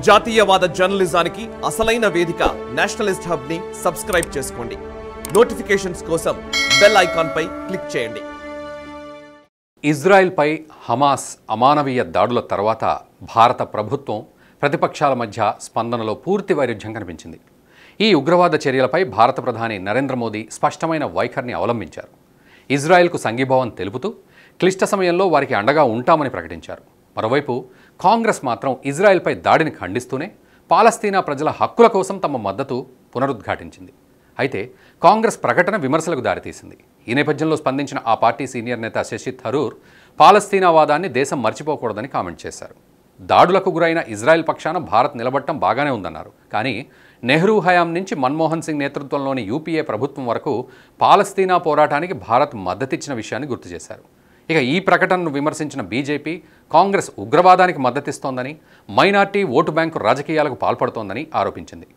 జాతీయవాద జర్నలిజానికి అసలైన వేదిక నేషనలిస్ట్ హబ్ ని సబ్స్క్రైబ్ చేసుకోండి. నోటిఫికేషన్స్ కోసం బెల్ ఐకాన్ పై క్లిక్ చేయండి. ఇజ్రాయెల్ పై హమాస్ అమానవీయ దాడుల తర్వాత భారత ప్రభుత్వం ప్రతిపక్షాల మధ్య స్పందనలో పూర్తి వైరుధ్యం కనిపించింది. ఈ ఉగ్రవాద చర్యలపై భారత ప్రధాని నరేంద్ర మోదీ స్పష్టమైన వైఖరిని అవలంబించారు. ఇజ్రాయెల్కు సంఘీభావం తెలుపుతూ క్లిష్ట సమయంలో వారికి అండగా ఉంటామని ప్రకటించారు. మరోవైపు కాంగ్రెస్ మాత్రం ఇజ్రాయెల్పై దాడిని ఖండిస్తూనే పాలస్తీనా ప్రజల హక్కుల కోసం తమ మద్దతు పునరుద్ఘాటించింది. అయితే కాంగ్రెస్ ప్రకటన విమర్శలకు దారితీసింది. ఈ నేపథ్యంలో స్పందించిన ఆ పార్టీ సీనియర్ నేత శశి థరూర్ పాలస్తీనావాదాన్ని దేశం మర్చిపోకూడదని కామెంట్ చేశారు. దాడులకు గురైన ఇజ్రాయెల్ పక్షాన భారత్ నిలబడటం బాగానే ఉందన్నారు. కానీ నెహ్రూ హయాం నుంచి మన్మోహన్ సింగ్ నేతృత్వంలోని యూపీఏ ప్రభుత్వం వరకు పాలస్తీనా పోరాటానికి భారత్ మద్దతిచ్చిన విషయాన్ని గుర్తు చేశారు. ఇక ఈ ప్రకటనను విమర్శించిన బీజేపీ కాంగ్రెస్ ఉగ్రవాదానికి మద్దతిస్తోందని, మైనార్టీ ఓటు బ్యాంకు రాజకీయాలకు పాల్పడుతోందని ఆరోపించింది.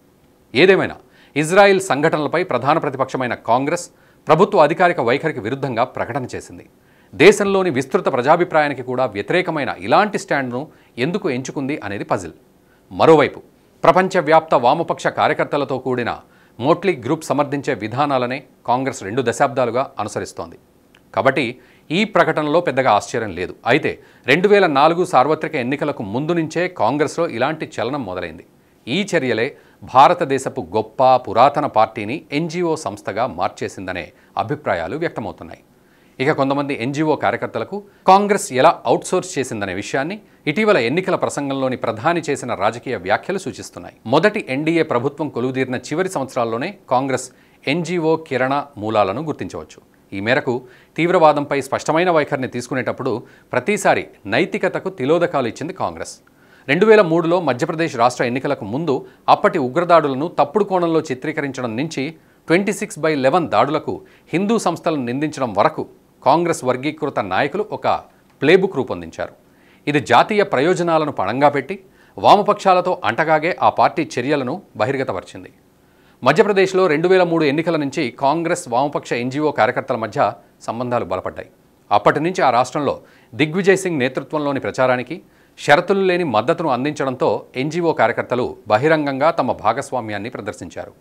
ఏదేమైనా ఇజ్రాయెల్ సంఘటనలపై ప్రధాన ప్రతిపక్షమైన కాంగ్రెస్ ప్రభుత్వ అధికారిక వైఖరికి విరుద్ధంగా ప్రకటన చేసింది. దేశంలోని విస్తృత ప్రజాభిప్రాయానికి కూడా వ్యతిరేకమైన ఇలాంటి స్టాండ్ను ఎందుకు ఎంచుకుంది అనేది పజిల్. మరోవైపు ప్రపంచవ్యాప్త వామపక్ష కార్యకర్తలతో కూడిన మోట్లీ గ్రూప్ సమర్థించే విధానాలనే కాంగ్రెస్ 2 దశాబ్దాలుగా అనుసరిస్తోంది. కాబట్టి ఈ ప్రకటనలో పెద్దగా ఆశ్చర్యం లేదు. అయితే 2004 సార్వత్రిక ఎన్నికలకు ముందు నుంచే కాంగ్రెస్లో ఇలాంటి చలనం మొదలైంది. ఈ చర్యలే భారతదేశపు గొప్ప పురాతన పార్టీని ఎన్జీఓ సంస్థగా మార్చేసిందనే అభిప్రాయాలు వ్యక్తమవుతున్నాయి. ఇక కొంతమంది ఎన్జీఓ కార్యకర్తలకు కాంగ్రెస్ ఎలా అవుట్సోర్స్ చేసిందనే విషయాన్ని ఇటీవల ఎన్నికల ప్రసంగంలోని ప్రధాని చేసిన రాజకీయ వ్యాఖ్యలు సూచిస్తున్నాయి. మొదటి ఎన్డీఏ ప్రభుత్వం కొలువుదీరిన చివరి సంవత్సరాల్లోనే కాంగ్రెస్ ఎన్జీఓ కిరణ మూలాలను గుర్తించవచ్చు. ఈ మేరకు తీవ్రవాదంపై స్పష్టమైన వైఖరిని తీసుకునేటప్పుడు ప్రతిసారి నైతికతకు తిలోదకాలు ఇచ్చింది కాంగ్రెస్. 2003లో మధ్యప్రదేశ్ రాష్ట్ర ఎన్నికలకు ముందు అప్పటి ఉగ్రదాడులను తప్పుడు కోణంలో చిత్రీకరించడం నుంచి 26/11 దాడులకు హిందూ సంస్థలను నిందించడం వరకు కాంగ్రెస్ వర్గీకృత నాయకులు ఒక ప్లేబుక్ రూపొందించారు. ఇది జాతీయ ప్రయోజనాలను పణంగా పెట్టి వామపక్షాలతో అంటగాగే ఆ పార్టీ చర్యలను బహిర్గతపరిచింది. మధ్యప్రదేశ్లో 2003 ఎన్నికల నుంచి కాంగ్రెస్ వామపక్ష ఎన్జీఓ కార్యకర్తల మధ్య సంబంధాలు బలపడ్డాయి. అప్పటి నుంచి ఆ రాష్ట్రంలో దిగ్విజయ్ సింగ్ నేతృత్వంలోని ప్రచారానికి షరతులు లేని మద్దతును అందించడంతో ఎన్జీఓ కార్యకర్తలు బహిరంగంగా తమ భాగస్వామ్యాన్ని ప్రదర్శించారు.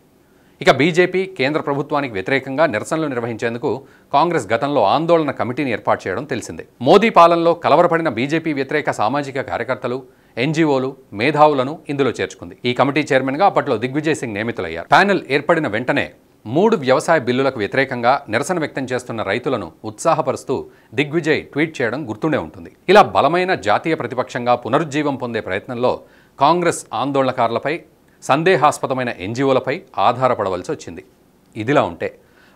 ఇక బీజేపీ కేంద్ర ప్రభుత్వానికి వ్యతిరేకంగా నిరసనలు నిర్వహించేందుకు కాంగ్రెస్ గతంలో ఆందోళన కమిటీని ఏర్పాటు చేయడం తెలిసిందే. మోదీ పాలనలో కలవరపడిన బీజేపీ వ్యతిరేక సామాజిక కార్యకర్తలు, ఎన్జీఓలు, మేధావులను ఇందులో చేర్చుకుంది. ఈ కమిటీ చైర్మన్గా అప్పట్లో దిగ్విజయ్ సింగ్ నియమితులయ్యారు. ప్యానెల్ ఏర్పడిన వెంటనే 3 వ్యవసాయ బిల్లులకు వ్యతిరేకంగా నిరసన వ్యక్తం చేస్తున్న రైతులను ఉత్సాహపరుస్తూ దిగ్విజయ్ ట్వీట్ చేయడం గుర్తుండే ఉంటుంది. ఇలా బలమైన జాతీయ ప్రతిపక్షంగా పునరుజ్జీవం పొందే ప్రయత్నంలో కాంగ్రెస్ ఆందోళనకారులపై, సందేహాస్పదమైన ఎన్జీఓలపై ఆధారపడవలసి వచ్చింది. ఇదిలా ఉంటే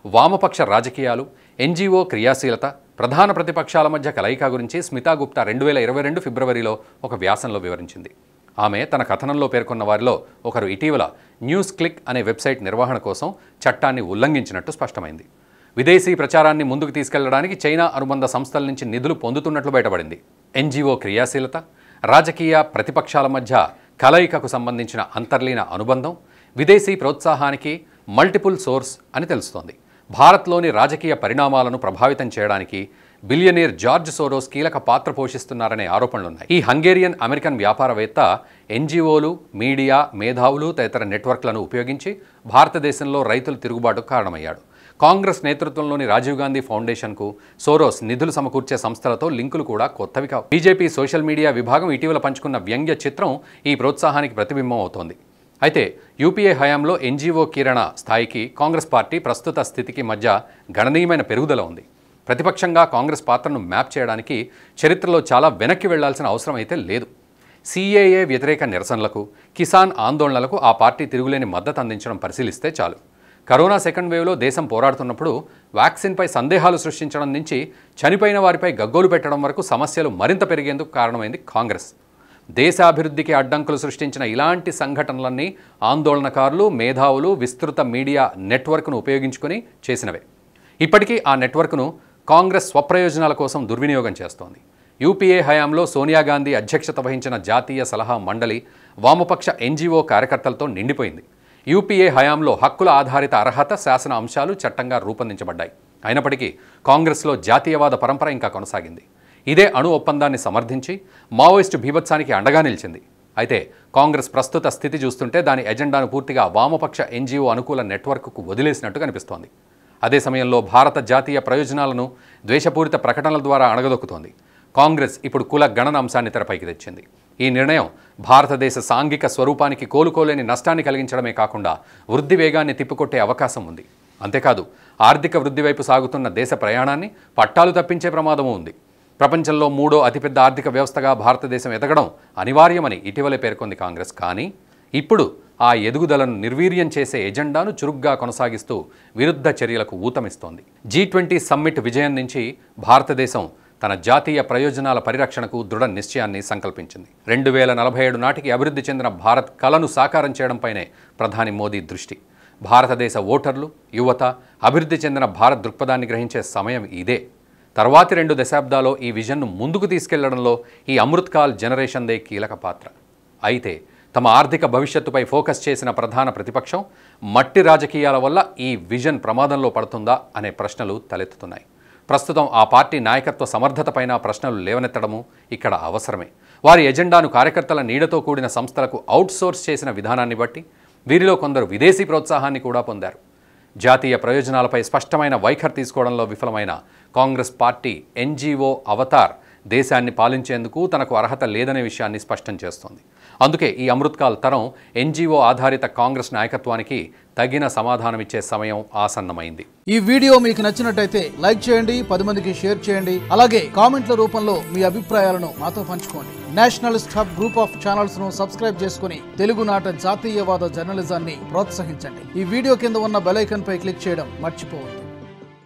వామపక్ష రాజకీయాలు, ఎన్జీఓ క్రియాశీలత, ప్రధాన ప్రతిపక్షాల మధ్య కలయిక గురించి స్మితా గుప్తా 2022 ఫిబ్రవరిలో ఒక వ్యాసంలో వివరించింది. ఆమె తన కథనంలో పేర్కొన్న వారిలో ఒకరు ఇటీవల న్యూస్ క్లిక్ అనే వెబ్సైట్ నిర్వహణ కోసం చట్టాన్ని ఉల్లంఘించినట్టు స్పష్టమైంది. విదేశీ ప్రచారాన్ని ముందుకు తీసుకెళ్లడానికి చైనా అనుబంధ సంస్థల నుంచి నిధులు పొందుతున్నట్లు బయటపడింది. ఎన్జీఓ క్రియాశీలత, రాజకీయ ప్రతిపక్షాల మధ్య కలయికకు సంబంధించిన అంతర్లీన అనుబంధం విదేశీ ప్రోత్సాహానికి మల్టిపుల్ సోర్స్ అని తెలుస్తోంది. భారత్లోని రాజకీయ పరిణామాలను ప్రభావితం చేయడానికి బిలియనీర్ జార్జ్ సోరోస్ కీలక పాత్ర పోషిస్తున్నారనే ఆరోపణలున్నాయి. ఈ హంగేరియన్ అమెరికన్ వ్యాపారవేత్త ఎన్జీఓలు, మీడియా, మేధావులు తదితర నెట్వర్క్లను ఉపయోగించి భారతదేశంలో రైతుల తిరుగుబాటుకు కారణమయ్యాడు. కాంగ్రెస్ నేతృత్వంలోని రాజీవ్ గాంధీ ఫౌండేషన్కు సోరోస్ నిధులు సమకూర్చే సంస్థలతో లింకులు కూడా కొత్తవి కావు. బీజేపీ సోషల్ మీడియా విభాగం ఇటీవల పంచుకున్న వ్యంగ్య చిత్రం ఈ ప్రోత్సాహానికి ప్రతిబింబం అవుతోంది. అయితే యూపీఏ హయాంలో ఎన్జీఓ కిరణ స్థాయికి కాంగ్రెస్ పార్టీ ప్రస్తుత స్థితికి మధ్య గణనీయమైన పెరుగుదల ఉంది. ప్రతిపక్షంగా కాంగ్రెస్ పాత్రను మ్యాప్ చేయడానికి చరిత్రలో చాలా వెనక్కి వెళ్లాల్సిన అవసరం అయితే లేదు. సీఏఏ వ్యతిరేక నిరసనలకు, కిసాన్ ఆందోళనలకు ఆ పార్టీ తిరుగులేని మద్దతు అందించడం పరిశీలిస్తే చాలు. కరోనా సెకండ్ వేవ్లో దేశం పోరాడుతున్నప్పుడు వ్యాక్సిన్పై సందేహాలు సృష్టించడం నుంచి చనిపోయిన వారిపై గగ్గోలు పెట్టడం వరకు సమస్యలు మరింత పెరిగేందుకు కారణమైంది కాంగ్రెస్. దేశాభివృద్ధికి అడ్డంకులు సృష్టించిన ఇలాంటి సంఘటనలన్నీ ఆందోళనకారులు, మేధావులు, విస్తృత మీడియా నెట్వర్క్ను ఉపయోగించుకొని చేసినవే. ఇప్పటికీ ఆ నెట్వర్క్ను కాంగ్రెస్ స్వప్రయోజనాల కోసం దుర్వినియోగం చేస్తోంది. యూపీఏ హయాంలో సోనియా గాంధీ అధ్యక్షత వహించిన జాతీయ సలహా మండలి వామపక్ష ఎన్జీఓ కార్యకర్తలతో నిండిపోయింది. యూపీఏ హయాంలో హక్కుల ఆధారిత అర్హత శాసన అంశాలు చట్టంగా రూపొందించబడ్డాయి. అయినప్పటికీ కాంగ్రెస్లో జాతీయవాద పరంపర ఇంకా కొనసాగింది. ఇదే అణు ఒప్పందాన్ని సమర్థించి మావోయిస్టు బీభత్సానికి అండగా నిలిచింది. అయితే కాంగ్రెస్ ప్రస్తుత స్థితి చూస్తుంటే దాని ఎజెండాను పూర్తిగా వామపక్ష ఎన్జీఓ అనుకూల నెట్వర్క్కు వదిలేసినట్టు కనిపిస్తోంది. అదే సమయంలో భారత జాతీయ ప్రయోజనాలను ద్వేషపూరిత ప్రకటనల ద్వారా అణగదొక్కుతోంది. కాంగ్రెస్ ఇప్పుడు కుల గణన అంశాన్ని తెరపైకి తెచ్చింది. ఈ నిర్ణయం భారతదేశ సాంఘిక స్వరూపానికి కోలుకోలేని నష్టాన్ని కలిగించడమే కాకుండా వృద్ధి వేగాన్ని తిప్పికొట్టే అవకాశం ఉంది. అంతేకాదు ఆర్థిక వృద్ధి వైపు సాగుతున్న దేశ ప్రయాణాన్ని పట్టాలు తప్పించే ప్రమాదమూ ఉంది. ప్రపంచంలో 3వ అతిపెద్ద ఆర్థిక వ్యవస్థగా భారతదేశం ఎదగడం అనివార్యమని ఇటీవలే పేర్కొంది కాంగ్రెస్. కానీ ఇప్పుడు ఆ ఎదుగుదలను నిర్వీర్యం చేసే ఎజెండాను చురుగ్గా కొనసాగిస్తూ విరుద్ధ చర్యలకు ఊతమిస్తోంది. G20 సమ్మిట్ విజయం నుంచి భారతదేశం తన జాతీయ ప్రయోజనాల పరిరక్షణకు దృఢ నిశ్చయాన్ని సంకల్పించింది. 2047 నాటికి అభివృద్ధి చెందిన భారత్ కలను సాకారం చేయడంపైనే ప్రధాని మోదీ దృష్టి. భారతదేశ ఓటర్లు, యువత అభివృద్ధి చెందిన భారత్ దృక్పథాన్ని గ్రహించే సమయం ఇదే. తర్వాతి 2 దశాబ్దాల్లో ఈ విజన్ను ముందుకు తీసుకెళ్లడంలో ఈ అమృత్కాల్ జనరేషన్దే కీలక పాత్ర. అయితే తమ ఆర్థిక భవిష్యత్తుపై ఫోకస్ చేసిన ప్రధాన ప్రతిపక్షం మట్టి రాజకీయాల వల్ల ఈ విజన్ ప్రమాదంలో పడుతుందా అనే ప్రశ్నలు తలెత్తుతున్నాయి. ప్రస్తుతం ఆ పార్టీ నాయకత్వ సమర్థతపైన ప్రశ్నలు లేవనెత్తడము ఇక్కడ అవసరమే. వారి ఎజెండాను కార్యకర్తల నీడతో కూడిన సంస్థలకు అవుట్సోర్స్ చేసిన విధానాన్ని బట్టి వీరిలో కొందరు విదేశీ ప్రోత్సాహాన్ని కూడా పొందారు. జాతీయ ప్రయోజనాలపై స్పష్టమైన వైఖరి తీసుకోవడంలో విఫలమైన కాంగ్రెస్ పార్టీ ఎన్జీఓ అవతార్ దేశాన్ని పాలించేందుకు తనకు అర్హత లేదనే విషయాన్ని స్పష్టం చేస్తోంది. అందుకే ఈ అమృత్కాల్ తరం ఎన్జీఓ ఆధారిత కాంగ్రెస్ నాయకత్వానికి తగిన సమాధానమిచ్చే సమయం ఆసన్నమైంది. ఈ వీడియో మీకు నచ్చినట్టయితే లైక్ చేయండి, 10 మందికి షేర్ చేయండి. అలాగే కామెంట్ల రూపంలో మీ అభిప్రాయాలను మాతో పంచుకోండి. Nationalist hub group of channels ను సబ్స్క్రైబ్ చేసుకుని తెలుగునాట జాతీయవాద జర్నలిజాన్ని ప్రోత్సహించండి. ఈ వీడియో కింద ఉన్న బెల్ ఐకాన్ పై క్లిక్ చేయడం మర్చిపోవద్దు.